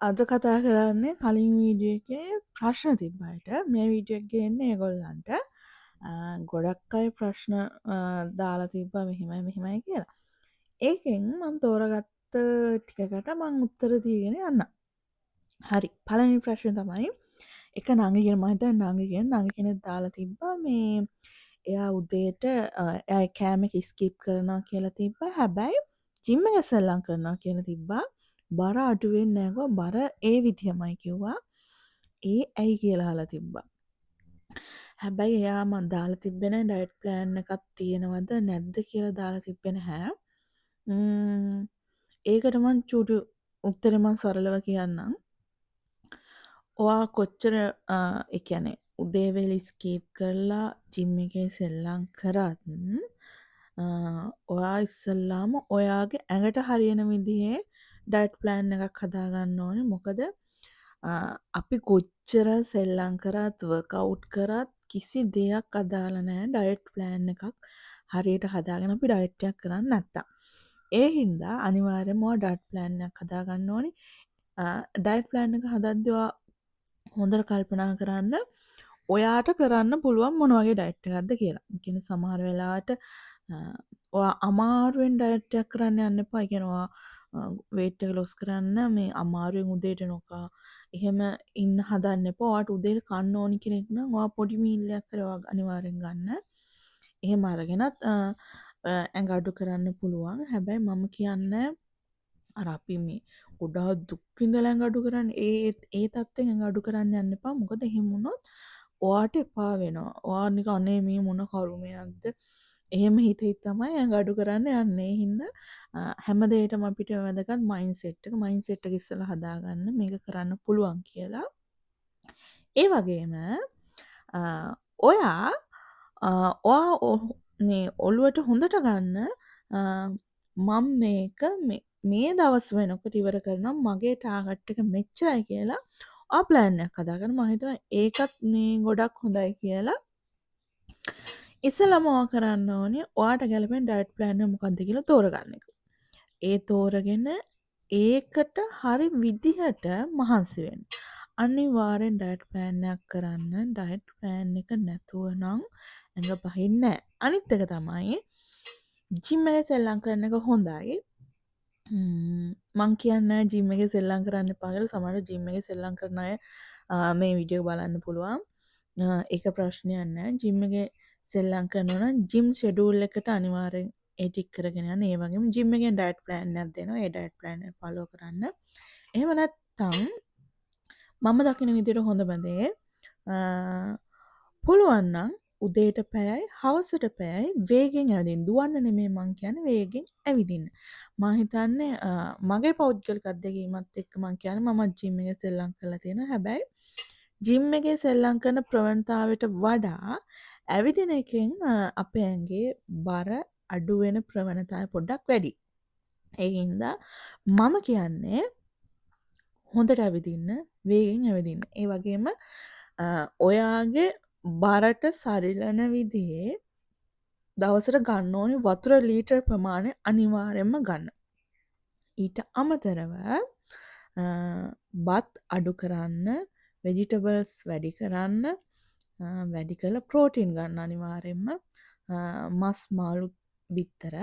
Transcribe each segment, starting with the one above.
අද කතා කරන්නේ කලින් වීඩියෝ එකේ ප්‍රශ්න තිබ්බට මේ වීඩියෝ එක ගේන්නේ ඒගොල්ලන්ට ගොඩක් අය ප්‍රශ්න දාලා තිබ්බා මෙහෙමයි කියලා. ඒකෙන් මම තෝරගත්ත ටිකකට මම උත්තර දීගෙන යන්න. හරි. පළවෙනි ප්‍රශ්නේ තමයි එක නංගිගෙන මම හිතන්නේ නංගි කෙනෙක් දාලා තිබ්බා මේ එයා උදේට එයා කෑම එක ස්කිප් කරනවා කියලා තිබ්බා. හැබැයි ජිම් එක සෙල්ලම් කරනවා කියලා තිබ්බා. බර අඩු වෙන්නේ නැහැ බර ඒ විදියමයි කිව්වා. ඒ ඇයි කියලා අහලා තිබ්බා. හැබැයි එයා මම දාලා තිබ්බේ නැහැ ඩයට් ප්ලෑන් එකක් තියෙනවද නැද්ද කියලා දාලා තිබ්බේ නැහැ. ඒකට මං චූටි උත්තරේ මං සරලව කියන්නම්. ඔයා කොච්චර ඒ කියන්නේ උදේ වේලි ස්කීප් කරලා ජිම් එකේ සෙල්ලම් කරත් ඔයා ඉස්සල්ලාම ඔයාගේ ඇඟට හරියන විදිහේ ඩයට් ප්ලෑන් එකක් හදාගන්න ඕනේ. මොකද අපි කොච්චර සෙල්ලම් කරත් වර්කවුට් කරත් කිසි දෙයක් අදාළ නැහැ ඩයට් ප්ලෑන් එකක් හරියට හදාගෙන අපි ඩයට් එකක් කරන්නේ නැත්තම්. ඒ හින්දා අනිවාර්යයෙන්ම ඔයා ඩයට් ප්ලෑන් එකක් හදාගන්න ඕනේ. ඩයට් ප්ලෑන් එක හදද්දී ඔයා හොඳට කල්පනා කරන්න ඔයාට කරන්න පුළුවන් මොන වගේ ඩයට් එකක්ද කියලා. ඒ කියන්නේ සමහර වෙලාවට ඔයා අමාරුවෙන් ඩයට් එකක් කරන්න යන්න එපා. ඒ කියන්නේ ඔයා වේට් එක ලොස් කරන්න මේ අමාරුවෙන් උදේට නොකා එහෙම ඉන්න හදන්න එපා. ඔයාට උදේට කන්න ඕනි කෙනෙක් නම් ඔයා පොඩි මීල්ලයක් හරි ඔයා අනිවාර්යෙන් ගන්න. එහෙම අරගෙනත් ඇඟ අඩු කරන්න පුළුවන්. හැබැයි මම කියන්නේ අර අපි මේ ගොඩාක් දුක් විඳලා ඇඟ අඩු කරන්න ඒ තත්ත්වෙන් ඇඟ අඩු කරන්න යන්න එපා. මොකද එහෙම වුණොත් ඔයාට එපා වෙනවා. ඔයා නිකන් අනේ මේ මොන කරුමයක්ද? එහෙම හිත තමයි ඇඟ අඩු කරන්න යන්නේ. ඒ හින්දා හැම දෙයකටම අපිට වැදගත් මයින්ඩ්සෙට් එක. මයින්ඩ්සෙට් එක ඉස්සෙල්ලා හදාගන්න මේක කරන්න පුළුවන් කියලා. ඒ වගේම ඔයා මේ ඔළුවට හොඳට ගන්න මම මේක මේ දවස් වෙනකොට ඉවර කරනම් මගේ ටාගට් එක මෙච්චරයි කියලා ප්ලෑන් එකක් හදාගන්න. මම හිතනවා ඒකත් මේ ගොඩක් හොඳයි කියලා. ඉස්සෙල්ලාම ඔයා කරන්න ඕනේ ඔයාට ගැලපෙන ඩයට් ප්ලෑන් එක මොකක්ද කියලා තෝරගන්න එක. ඒ තෝරගෙන ඒකට හරි විදිහට මහන්සි වෙන්න. අනිවාර්යෙන් ඩයට් ප්ලෑන් එකක් කරන්න. ඩයට් ප්ලෑන් එක නැතුව නම් ඇඟ බහින්නේ නැහැ. අනිත් එක තමයි ජිම් එකේ සෙල්ලම් කරන එක හොඳයි. මං කියන්නේ ජිම් එකේ සෙල්ලම් කරන්න එපා කියලා. සමහරවිට ජිම් එකේ සෙල්ලම් කරන අය මේ වීඩියෝ එක බලන්න පුළුවන්. ඒක ප්‍රශ්නයක් නෑ. ජිම් එකේ සෙල්ලම් කරනවා නම් ජිම් ෂෙඩියුල් එකට අනිවාර්යෙන් ඒ ටික කරගෙන යන්න. ඒ වගේම ජිම් එකෙන් ඩයට් ප්ලෑන් එකක් දෙනවා. ඒ ඩයට් ප්ලෑන් එක ෆලෝ කරන්න. එහෙම නැත්නම් මම දකින විදිහට හොඳම දේ පුළුවන් නම් උදේට පැයයි හවසට පැයයි වේගෙන් ඇවිදින්න. දුවන්න නෙමෙයි මං කියන්නේ වේගෙන් ඇවිදින්න. මම හිතන්නේ මගේ පෞද්ගලික අත්දැකීමත් එක්ක මං කියන්නේ මම ජිම් එකේ සෙල්ලම් කරලා තියෙනවා. හැබැයි ජිම් එකේ සෙල්ලම් කරන ප්‍රවණතාවයට වඩා ඇවිදින එකෙන් අපේ ඇඟේ බර අඩු වෙන ප්‍රවණතාවය පොඩ්ඩක් වැඩි. ඒ හින්දා මම කියන්නේ හොඳට ඇවිදින්න, වේගෙන් ඇවිදින්න. ඒ වගේම ඔයාගේ බරට සරිලන විදිහේ දවසට ගන්න ඕනේ වතුර ලීටර් ප්‍රමාණය අනිවාර්යයෙන්ම ගන්න. ඊට අමතරව බත් අඩු කරන්න, වෙජිටබල්ස් වැඩි කරන්න, වැඩි කරලා ප්‍රෝටීන් ගන්න අනිවාර්යයෙන්ම. මස් මාළු බිත්තර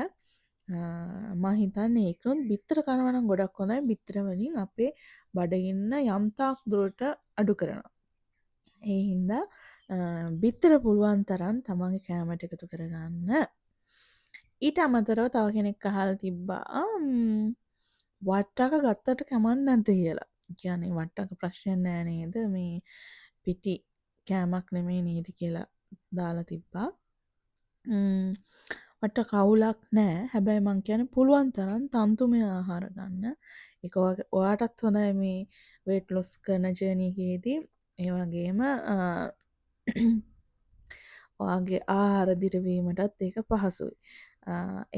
මම හිතන්නේ ඒකත් බිත්තර කනවා නම් ගොඩක් හොඳයි. බිත්තර වලින් අපේ බඩගින්න යම් තාක් දුරට අඩු කරනවා. ඒ හින්දා බිත්තර පුළුවන් තරම් තමන්ගේ කෑමට එකතු කරගන්න. ඊට අමතරව තව කෙනෙක් අහලා තිබ්බා වට්ටක ගත්තට කමක් නැද්ද කියලා. කියන්නේ වට්ටක ප්‍රශ්නයක් නෑ නේද? මේ පිටි කෑමක් නෙමෙයි නේද කියලා දාලා තිබ්බා. මට කවුලක් නෑ. හැබැයි මං කියන්නේ පුළුවන් තරම් තන්තුමය ආහාර ගන්න. ඒක ඔයාටත් හොඳයි මේ weight loss කරන ජර්නි එකේදී. ඒ වගේම ඔයාගේ ආහාර දිරවීමටත් ඒක පහසුයි.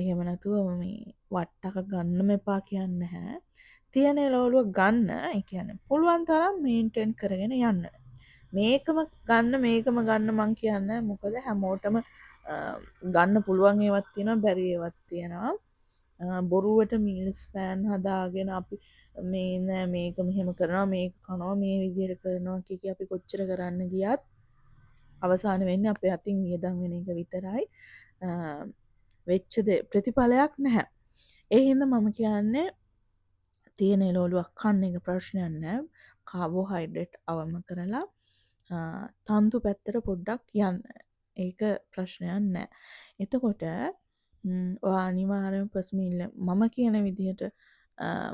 එහෙම නැතුව මේ වට්ටක ගන්නම එපා කියන්නේ නැහැ. තියෙන එළවලුව ගන්න. ඒ කියන්නේ පුළුවන් තරම් මේන්ටේන් කරගෙන යන්න. මේකම ගන්න මං කියන්නේ මොකද හැමෝටම ගන්න පුළුවන් ඒවත් තියෙනවා බැරි ඒවත් තියෙනවා. බොරුවට මීල්ස් ෆෑන් හදාගෙන අපි මේ නෑ මේක මෙහෙම කරනවා මේක කනවා මේ විදිහට කරනවා කිය කිය අපි කොච්චර කරන්න ගියත් අවසාන වෙන්නේ අපේ අතින් වියදම් වෙන එක විතරයි. වෙච්ච ප්‍රතිඵලයක් නැහැ. ඒ හින්දා මම කියන්නේ තියෙන එළවලුවක් කන්න එක ප්‍රශ්නයක් නෑ. කාබෝහයිඩ්‍රේට් අවම කරලා තන්තු පැත්තට පොඩ්ඩක් යන්න. ඒක ප්‍රශ්නයක් නෑ. එතකොට ඔයා අනිවාර්යෙන් පස්මිල්ල මම කියන විදිහට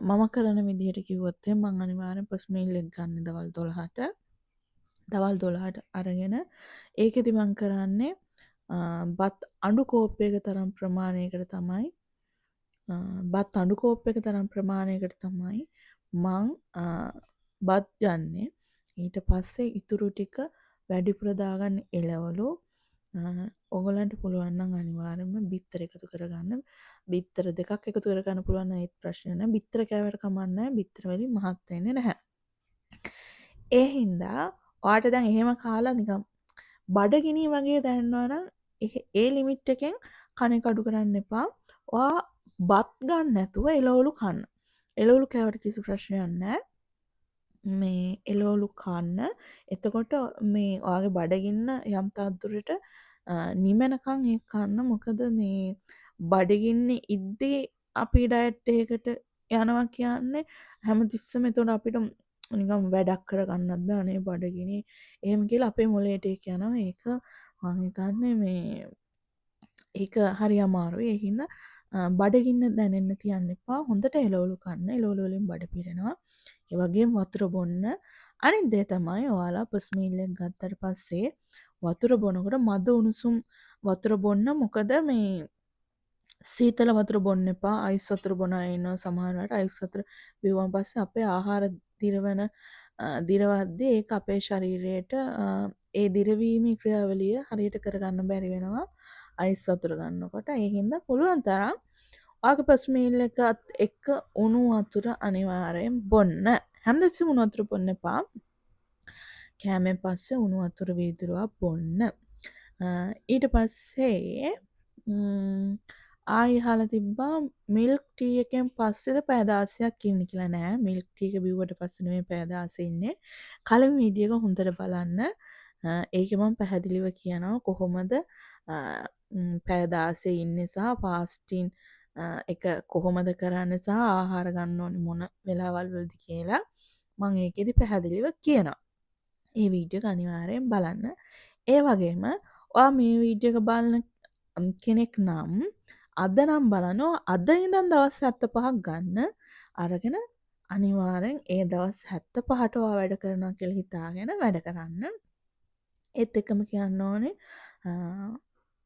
මම කරන විදිහට කිව්වොත් එහෙනම් මම අනිවාර්යෙන් පස්මිල්ලෙක් ගන්න දවල් 12ට. දවල් 12ට අරගෙන ඒකෙදි මම කරන්නේ බත් අඬු කෝප්පයක තරම් ප්‍රමාණයකට තමයි බත් අඬු කෝප්පයක තරම් ප්‍රමාණයකට තමයි මං බත් ගන්නෙ. ඊට පස්සේ ඉතුරු ටික වැඩිපුර දාගන්න එළවලු. ඔයගලන්ට පුළුවන් නම් අනිවාර්යයෙන්ම බිත්තර එකතු කරගන්න. බිත්තර දෙකක් එකතු කරගන්න පුළුවන් නම් ඒත් ප්‍රශ්න නැහැ. බිත්තර කෑවට කමක් නැහැ. බිත්තර වලින් මහත් වෙන්නේ නැහැ. ඒ හින්දා ඔයාට දැන් එහෙම කාලා නිකන් බඩගිනි වගේ දැනෙනවා නම් ඒ ලිමිට් එකෙන් කන එක අඩු කරන්න එපා. ඔයා බත් ගන්න නැතුව එළවලු කන්න. එළවලු කෑවට කිසි ප්‍රශ්නයක් නැහැ. මේ එළවලු කන්න. එතකොට මේ ඔයාගේ බඩගින්න යම් තාක් දුරට නිමනකම් ඒක කන්න. මොකද මේ බඩගින්න ඉද්දී අපි ඩයට් එකකට යනවා කියන්නේ හැමතිස්සෙම එතකොට අපිට නිකන් වැඩක් කරගන්නත් බෑ අනේ බඩගිනි එහෙම කියලා අපේ මොළයට ඒක යනවා. ඒක මම හිතන්නේ මේ ඒක හරි අමාරුයි. ඒ හින්දා බඩගින්න දැනෙන්න තියන්න එපා. හොඳට එළවලු කන්න. එළවලු වලින් බඩ පිරෙනවා. ඒ වගේම වතුර බොන්න. අනිත් දේ තමයි ඔයාලා පස් මීල් එක ගත්තට පස්සේ වතුර බොනකොට මද උණුසුම් වතුර බොන්න. මොකද මේ සීතල වතුර බොන්න එපා. අයිස් වතුර බොන අය ඉන්නවා සමහර වෙලාවට. අයිස් වතුර බිව්වන් පස්සේ අපේ ආහාර දිරවද්දී ඒක අපේ ශරීරයට ඒ දිරවීමේ ක්‍රියාවලිය හරියට කරගන්න බැරි වෙනවා. අයිස් වතුර ගන්නකොට. ඒ හින්දා පුළුවන් තරම් ඔයාගේ පස් මීල් එකත් එක්ක උණු වතුර අනිවාර්යෙන් බොන්න. හැමදෙස්සෙම උණු වතුර බොන්න එපා. කෑමෙන් පස්සේ උණු වතුර වීදුරුවක් බොන්න. ඊට පස්සේ ආයි අහලා තිබ්බා මිල්ක් ටී එකෙන් පස්සේද පැය 16ක් ඉන්නේ කියලා. නෑ, මිල්ක් ටී එක බිව්වට පස්සේ නෙමෙයි පැය 16 ඉන්නේ. කලින් වීඩියෝ එක හොඳට බලන්න. ඒකේ මම පැහැදිලිව කියනවා කොහොමද පැය 16 ඉන්නේ සහ ෆාස්ටින් එක කොහොමද කරන්නේ සහ ආහාර ගන්න ඕනේ මොන වෙලාවල් වලද කියලා මම ඒකෙදි පැහැදිලිව කියනවා. ඒ වීඩියෝ එක අනිවාර්යෙන් බලන්න. ඒ වගේම ඔයා මේ වීඩියෝ එක බලන කෙනෙක් නම් අද නම් බලනවා අද ඉඳන් දවස් 75ක් ගන්න අරගෙන අනිවාර්යෙන් ඒ දවස් 75ට ඔයා වැඩ කරනවා කියලා හිතාගෙන වැඩ කරන්න. ඒත් එක්කම කියන්න ඕනේ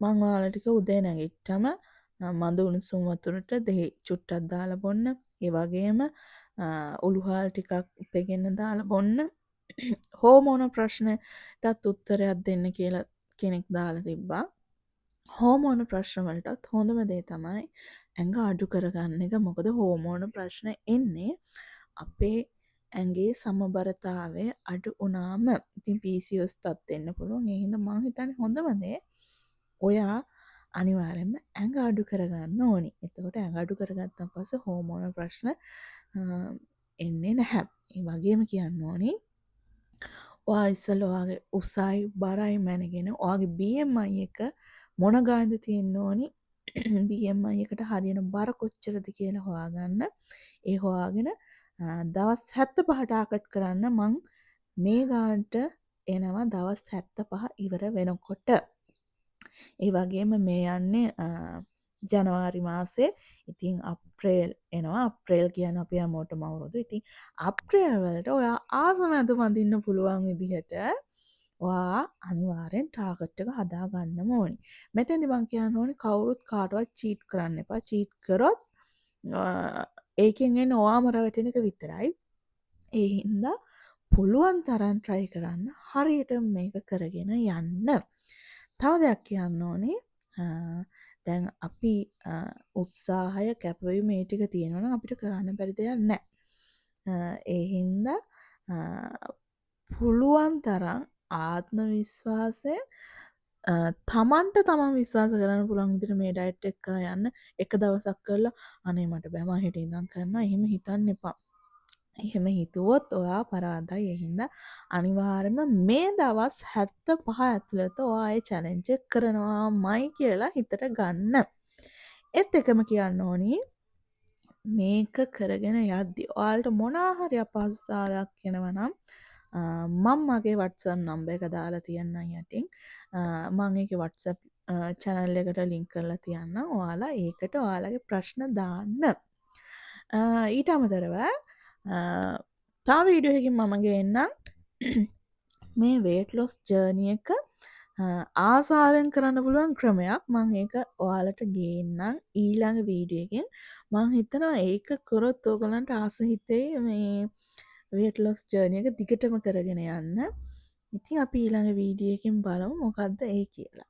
මං ඔයාලට ටික උදේ නැගිට්ටම මඳ උණුසුම් වතුරට දෙහි චුට්ටක් දාලා බොන්න. ඒ වගේම උළුහාල් ටිකක් උපෙගෙන දාලා බොන්න. හෝමෝන ප්‍රශ්නටත් උත්තරයක් දෙන්න කියලා කෙනෙක් දාලා තිබ්බා. හෝමෝන ප්‍රශ්න වලටත් හොඳම දේ තමයි ඇඟ අඩු කරගන්න එක. මොකද හෝමෝන ප්‍රශ්න එන්නේ අපේ ඇඟේ සමබරතාවය අඩු වුණාම. ඉතින් PCOS තත් එන්න පුළුවන්. ඒ හින්දා මම හිතන්නේ හොඳම දේ ඔයා අනිවාර්යෙන්ම ඇඟ අඩු කරගන්න ඕනි. එතකොට ඇඟ අඩු කරගත්තන් පස්සේ හෝමෝන ප්‍රශ්න එන්නේ නැහැ. ඒ වගේම කියන්න ඕනි ඔයා ඉස්සෙල්ලා ඔයාගේ උසයි බරයි මැනගෙන ඔයාගේ BMI එක මොන ගානද තියෙන්න ඕනි. BMI එකට හරියන බර කොච්චරද කියලා හොයාගන්න. ඒ හොයාගෙන දවස් 75ට ටාගට් කරන්න. මං මේ ගානට එනවා දවස් 75 ඉවර වෙනකොට. ඒ වගේම මේ යන්නේ ජනවාරි මාසේ. ඉතින් අප්‍රේල් එනවා. අප්‍රේල් කියන්නේ අපි හැමෝටම අවුරුදු. ඉතින් අප්‍රේල් වලට ඔයා ආසනද වඳින්න පුළුවන් විදිහට ඔයා අනිවාර්යෙන් ටාගට් එක හදා ගන්නම ඕනි. මෙතෙන්දි මම කියන්න ඕනේ කවුරුත් කාටවත් චීට් කරන්න එපා. චීට් කරොත් ඒකෙන් එන්නේ ඔයාම රැවටෙන එක විතරයි. ඒ හින්දා පුළුවන් තරම් try කරන්න හරියට මේක කරගෙන යන්න. තව දෙයක් කියන්න ඕනේ දැන් අපි උත්සාහය කැපවීම මේ ටික තියෙනවා නම් අපිට කරන්න බැරි දෙයක් නැහැ. ඒ හින්දා පුළුවන් තරම් ආත්ම විශ්වාසයෙන් තමන්ට තමන් විශ්වාස කරන්න පුළුවන් විදිහට මේ ඩයට් එක කරලා යන්න. එක දවසක් කරලා අනේ මට බෑ මම හෙට ඉඳන් කරනවා එහෙම හිතන්න එපා. එහෙම හිතුවොත් ඔයා පරාදයි. ඒ හින්දා අනිවාර්යයෙන්ම මේ දවස් 75 ඇතුළත ඔයා ඒ චැලෙන්ජ් එක කරනවාමයි කියලා හිතට ගන්න. ඒත් එකම කියන්න ඕනි මේක කරගෙන යද්දි ඔයාලට මොනවා හරි අපහසුතාවයක් එනවා නම් මම මගේ WhatsApp නම්බර් එක දාලා තියන්නම් යටින්. මම ඒකේ WhatsApp channel එකට link කරලා තියන්නම්. ඔයාලා ඒකට ඔයාලගේ ප්‍රශ්න දාන්න. ඊට අමතරව තව වීඩියෝ එකකින් මම ගේන්නම් මේ weight loss journey එක ආසාවෙන් කරන්න පුළුවන් ක්‍රමයක්. මම ඒක ඔයාලට ගේන්නම් ඊළඟ වීඩියෝ එකෙන්. මම හිතනවා ඒක කරොත් ඕගලන්ට ආස හිතෙයි මේ weight loss journey එක දිගටම කරගෙන යන්න. ඉතින් අපි ඊළඟ වීඩියෝ එකෙන් බලමු මොකද්ද ඒ කියලා.